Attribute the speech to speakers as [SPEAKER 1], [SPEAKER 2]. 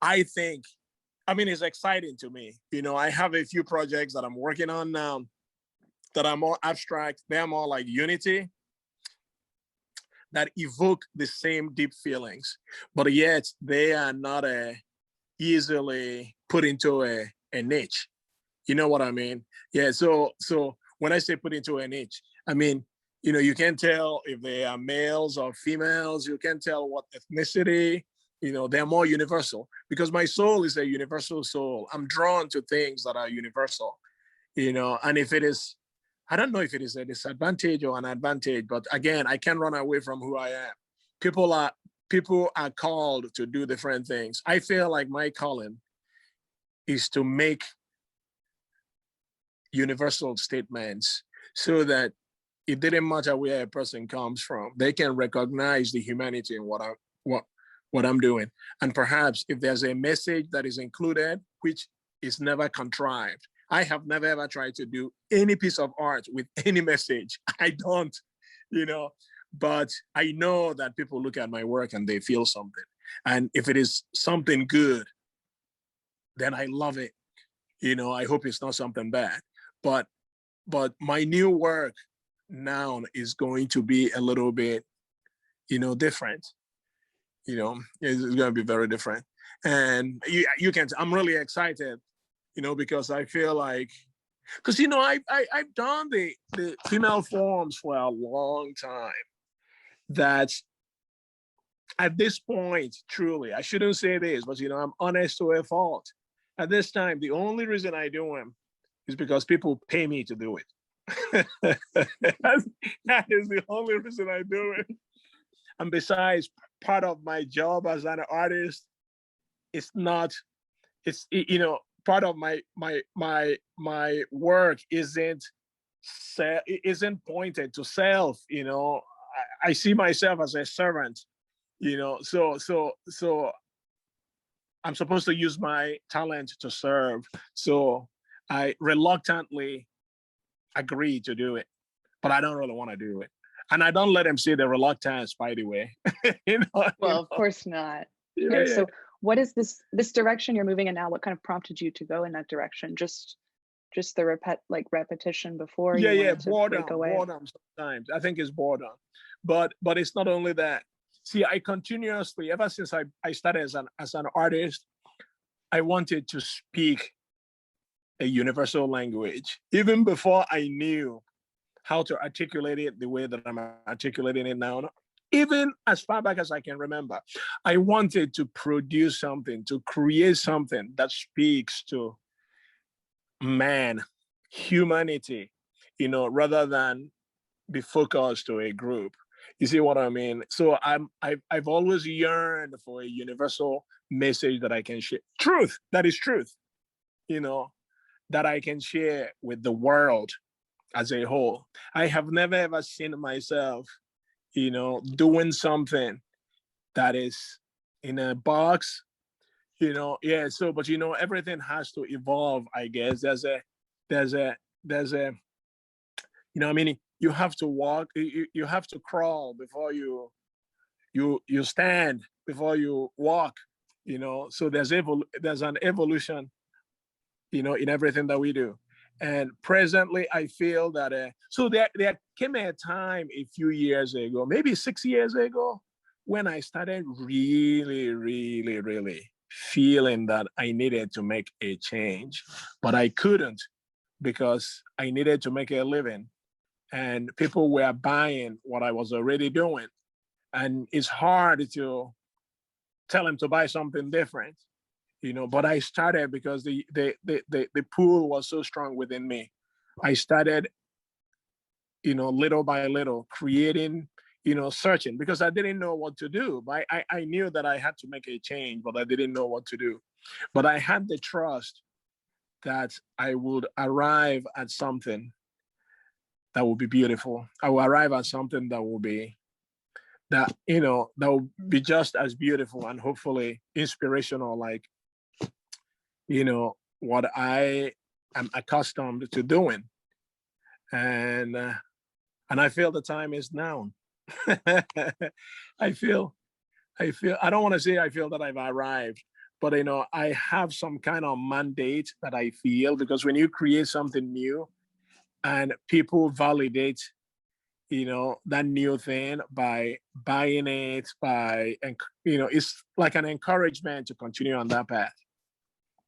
[SPEAKER 1] I think, I mean, it's exciting to me. You know, I have a few projects that I'm working on now that are more abstract. They're more like Unity, that evoke the same deep feelings, but yet they are not easily put into a niche. You know what I mean? Yeah. So when I say put into a niche, I mean, you know, you can tell if they are males or females. You can tell what ethnicity. You know, they're more universal because my soul is a universal soul. I'm drawn to things that are universal. You know, and if it is, I don't know if it is a disadvantage or an advantage, but again, I can't run away from who I am. People are people are called to do different things. I feel like my calling is to make universal statements so that it didn't matter where a person comes from, they can recognize the humanity in what I'm doing. And perhaps if there's a message that is included, which is never contrived. I have never ever tried to do any piece of art with any message. I don't, you know, but I know that people look at my work and they feel something. And if it is something good, then I love it. You know, I hope it's not something bad. But my new work now is going to be a little bit, you know, different. You know, it's going to be very different. And you can, I'm really excited, you know, because I feel like, because, you know, I've done the female forms for a long time. That at this point, truly, I shouldn't say this, but, you know, I'm honest to a fault. At this time, the only reason I do them is because people pay me to do it. That is the only reason I do it. And besides, part of my job as an artist, it's not, it's, you know, part of my work isn't pointed to self. You know, I see myself as a servant. You know, so I'm supposed to use my talent to serve. So I reluctantly agree to do it, but I don't really want to do it. And I don't let them see the reluctance, by the way.
[SPEAKER 2] Well, of course not.
[SPEAKER 1] Yeah,
[SPEAKER 2] Okay,
[SPEAKER 1] yeah.
[SPEAKER 2] so what is this direction you're moving in now? What kind of prompted you to go in that direction? Just the repetition before?
[SPEAKER 1] Yeah,
[SPEAKER 2] you
[SPEAKER 1] yeah,
[SPEAKER 2] wanted to break away?
[SPEAKER 1] boredom sometimes. I think it's boredom. But it's not only that. See, I continuously, ever since I started as an artist, I wanted to speak a universal language, even before I knew how to articulate it the way that I'm articulating it now. Even as far back as I can remember, I wanted to produce something, to create something that speaks to man, humanity, you know, rather than be focused to a group. You see what I mean? So I've always yearned for a universal message that I can share. Truth, that is truth, you know, that I can share with the world as a whole. I have never ever seen myself, you know, doing something that is in a box, you know. Yeah. So, but, you know, everything has to evolve. I guess there's a, you know, I mean, you have to walk, you have to crawl before you stand, before you walk, you know. So there's an evolution, you know, in everything that we do. And presently, I feel that, so there came a time a few years ago, maybe 6 years ago, when I started really, really, really feeling that I needed to make a change, but I couldn't because I needed to make a living and people were buying what I was already doing. And it's hard to tell them to buy something different, you know, but I started because the pull was so strong within me. I started, you know, little by little creating, you know, searching because I didn't know what to do. I knew that I had to make a change, but I didn't know what to do. But I had the trust that I would arrive at something that will be beautiful. I will arrive at something that will be, that, you know, that will be just as beautiful and hopefully inspirational, like, you know, what I am accustomed to doing. And I feel the time is now. I don't want to say I feel that I've arrived, but I have some kind of mandate that I feel, because when you create something new and people validate that new thing by buying it, it's like an encouragement to continue on that path.